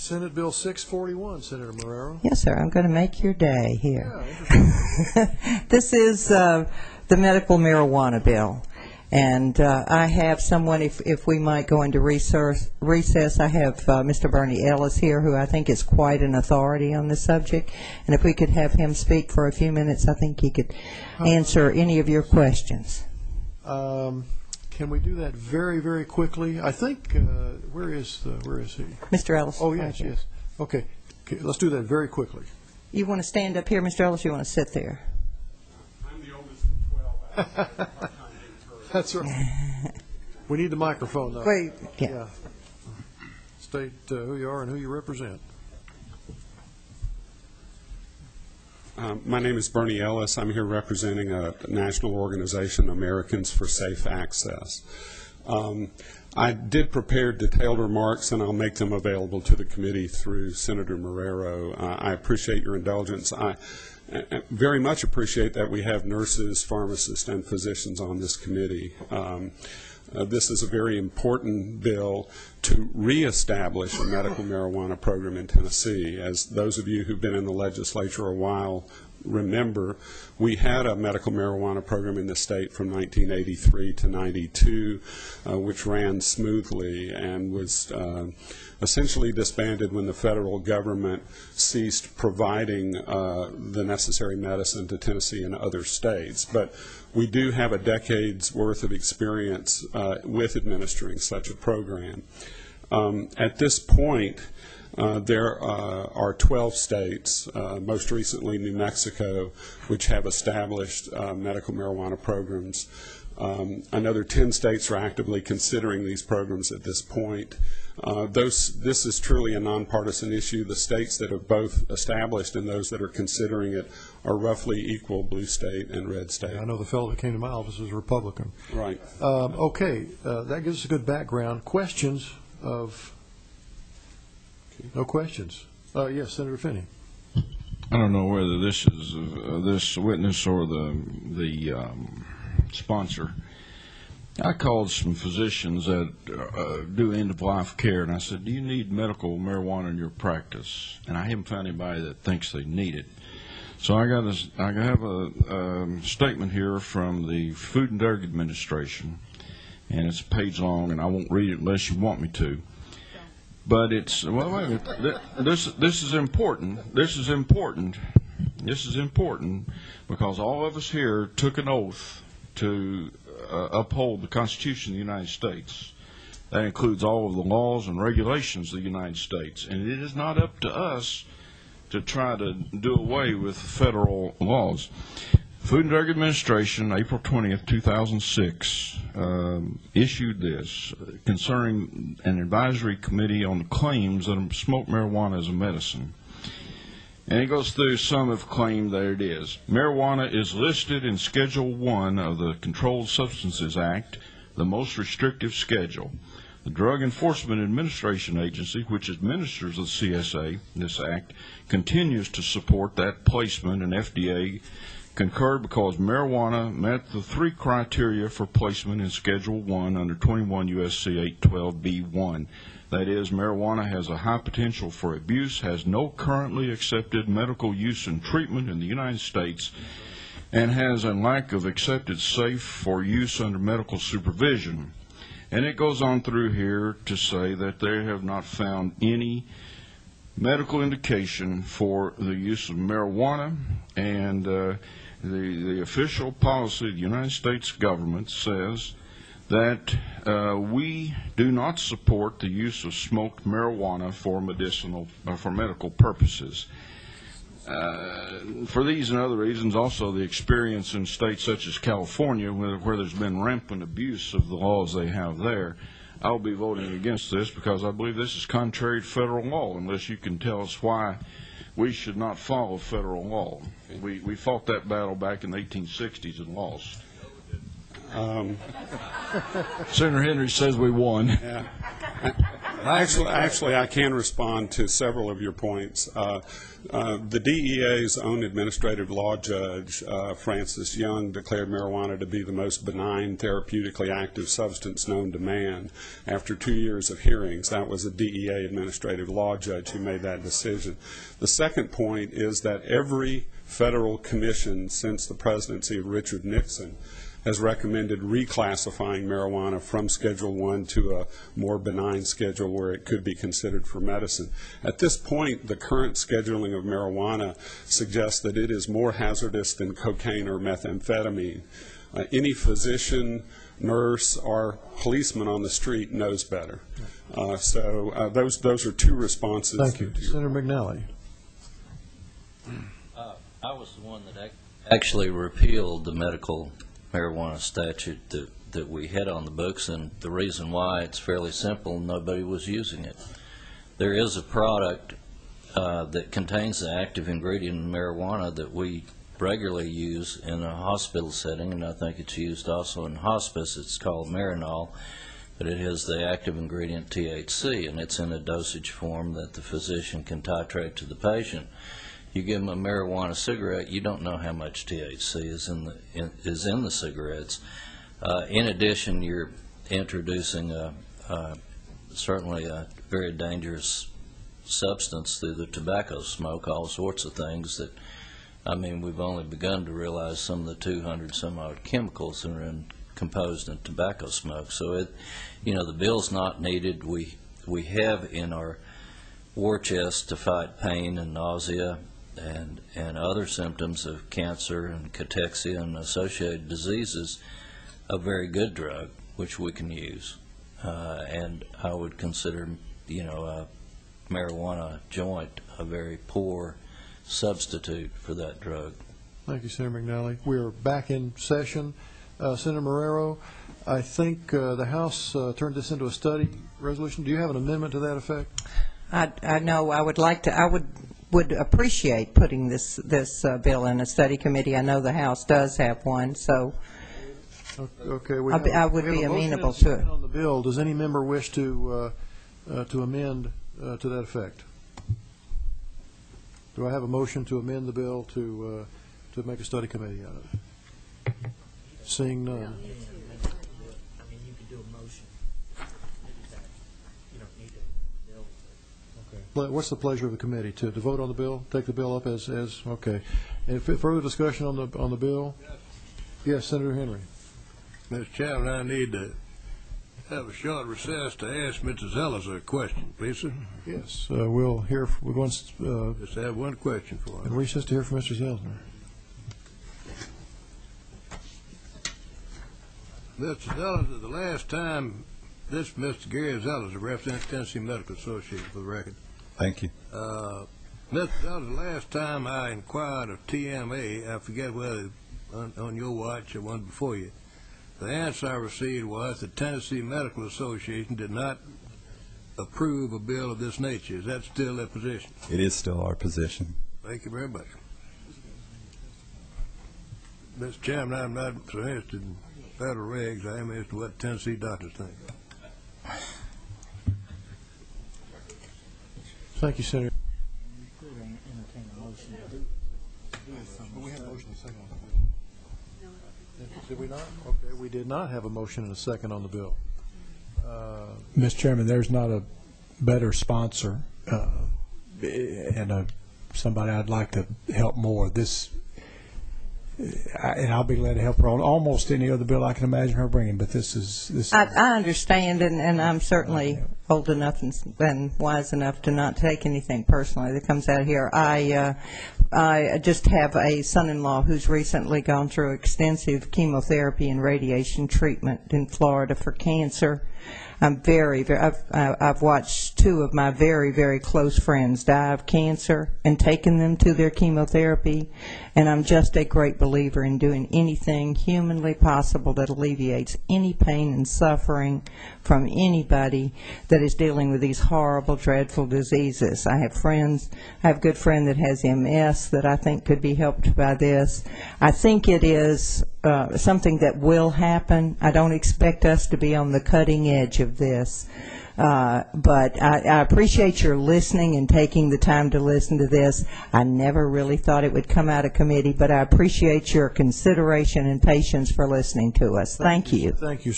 Senate Bill 641, Senator Marrero. Yes, sir. I'm going to make your day here. Yeah, This is the medical marijuana bill. And I have someone, if we might go into recess, I have Mr. Bernie Ellis here, who I think is quite an authority on this subject. And if we could have him speak for a few minutes, I think he could answer any of your questions. Can we do that very, very quickly? I think, where is he? Mr. Ellis. Oh, yes, yes. Okay, let's do that very quickly. You want to stand up here, Mr. Ellis, or you want to sit there? I'm the oldest of 12. That's right. We need the microphone, though. Wait, yeah. State who you are and who you represent. My name is Bernie Ellis. I'm here representing a national organization, Americans for Safe Access. I did prepare detailed remarks, and I'll make them available to the committee through Senator Marrero. I appreciate your indulgence. I very much appreciate that we have nurses, pharmacists, and physicians on this committee. This is a very important bill to reestablish a medical marijuana program in Tennessee. As those of you who've been in the legislature a while remember, we had a medical marijuana program in the state from 1983 to 92, which ran smoothly and was essentially disbanded when the federal government ceased providing the necessary medicine to Tennessee and other states. But we do have a decade's worth of experience with administering such a program. At this point, there are 12 states, most recently New Mexico, which have established medical marijuana programs. Another 10 states are actively considering these programs at this point. This is truly a nonpartisan issue. The states that have both established and those that are considering it are roughly equal, blue state and red state. I know the fellow that came to my office is a Republican. Right. Okay, that gives us a good background. Questions of... No questions. Yes, Senator Finney. I don't know whether this is this witness or the sponsor. I called some physicians that do end-of-life care, and I said, do you need medical marijuana in your practice? And I haven't found anybody that thinks they need it. So I have a statement here from the Food and Drug Administration, and it's a page long, and I won't read it unless you want me to. But it's, well, wait a minute. This is important. This is important. This is important because all of us here took an oath to uphold the Constitution of the United States. That includes all of the laws and regulations of the United States. And it is not up to us to try to do away with federal laws. Food and Drug Administration, April 20th, 2006, issued this concerning an advisory committee on the claims that smoked marijuana as a medicine. And it goes through some have claimed that it is. Marijuana is listed in Schedule 1 of the Controlled Substances Act, the most restrictive schedule. The Drug Enforcement Administration Agency, which administers the CSA, this act, continues to support that placement, and FDA concurred because marijuana met the 3 criteria for placement in Schedule 1 under 21 U.S.C. 812b1. That is, marijuana has a high potential for abuse, has no currently accepted medical use and treatment in the United States, and has a lack of accepted safe for use under medical supervision. And it goes on through here to say that they have not found any medical indication for the use of marijuana, and the official policy of the United States government says that we do not support the use of smoked marijuana for medical purposes. For these and other reasons, also the experience in states such as California, where there's been rampant abuse of the laws they have there, I'll be voting against this because I believe this is contrary to federal law, unless you can tell us why we should not follow federal law. We fought that battle back in the 1860s and lost. Senator Henry says we won. Yeah. Actually, I can respond to several of your points. The DEA's own administrative law judge, Francis Young, declared marijuana to be the most benign therapeutically active substance known to man after 2 years of hearings. That was a DEA administrative law judge who made that decision. The second point is that every federal commission since the presidency of Richard Nixon has recommended reclassifying marijuana from Schedule I to a more benign schedule where it could be considered for medicine. At this point, the current scheduling of marijuana suggests that it is more hazardous than cocaine or methamphetamine. Any physician, nurse, or policeman on the street knows better. So those are two responses. Thank you. Senator McNally. I was the one that actually repealed the medical marijuana statute that we had on the books, and the reason why, it's fairly simple: nobody was using it. There is a product that contains the active ingredient in marijuana that we regularly use in a hospital setting, and I think it's used also in hospice. It's called Marinol, but it has the active ingredient THC, and it's in a dosage form that the physician can titrate to the patient. You give them a marijuana cigarette, you don't know how much THC is in the cigarettes. In addition, you're introducing certainly a very dangerous substance through the tobacco smoke, all sorts of things that, I mean, we've only begun to realize some of the 200 some odd chemicals that are composed in tobacco smoke. So the bill's not needed. We have in our war chest to fight pain and nausea and other symptoms of cancer and cachexia and associated diseases, a very good drug which we can use. And I would consider, a marijuana joint a very poor substitute for that drug. Thank you, Senator McNally. We're back in session. Senator Marrero, I think the House turned this into a study resolution. Do you have an amendment to that effect? I know. I would appreciate putting this bill in a study committee. I know the House does have one, so okay. I would be amenable to it. On the bill, does any member wish to amend to that effect? Do I have a motion to amend the bill to make a study committee out of it? Seeing none. I mean, you could do a motion. You don't need a bill. Okay. What's the pleasure of the committee? To vote on the bill? Take the bill up as okay. And further discussion on the bill? Yes, Senator Henry. Mr. Chairman, I need to have a short recess to ask Mrs. Ellis a question, please, sir. Yes, we'll hear. We're going to just have one question for him. Recess to hear from Mr. Zelsner. Mr. Ellis, the last time, this Mr. Gary Ellis, who represents Tennessee Medical Association, for the record. Thank you. Mr. Ellis, the last time I inquired of TMA, I forget whether on your watch or one before you, the answer I received was the Tennessee Medical Association did not approve a bill of this nature. Is that still their position? It is still our position. Thank you very much. Mr. Chairman, I'm not so interested in federal regs. I am interested in what Tennessee doctors think. Thank you, Senator. We have a motion to second on the bill. Did we not? Okay, we did not have a motion and a second on the bill. Mr. Chairman, there's not a better sponsor and somebody I'd like to help more. And I'll be glad to help her on almost any other bill I can imagine her bringing, but this. I understand, and I'm certainly old enough and wise enough to not take anything personally that comes out here. I just have a son-in-law who's recently gone through extensive chemotherapy and radiation treatment in Florida for cancer. I've watched two of my very, very close friends die of cancer and taken them to their chemotherapy, and I'm just a great believer in doing anything humanly possible that alleviates any pain and suffering from anybody that is dealing with these horrible, dreadful diseases. I have a good friend that has MS that I think could be helped by this. I think it is something that will happen. I don't expect us to be on the cutting edge of of this. But I appreciate your listening and taking the time to listen to this. I never really thought it would come out of committee, but I appreciate your consideration and patience for listening to us. Thank you. Thank you.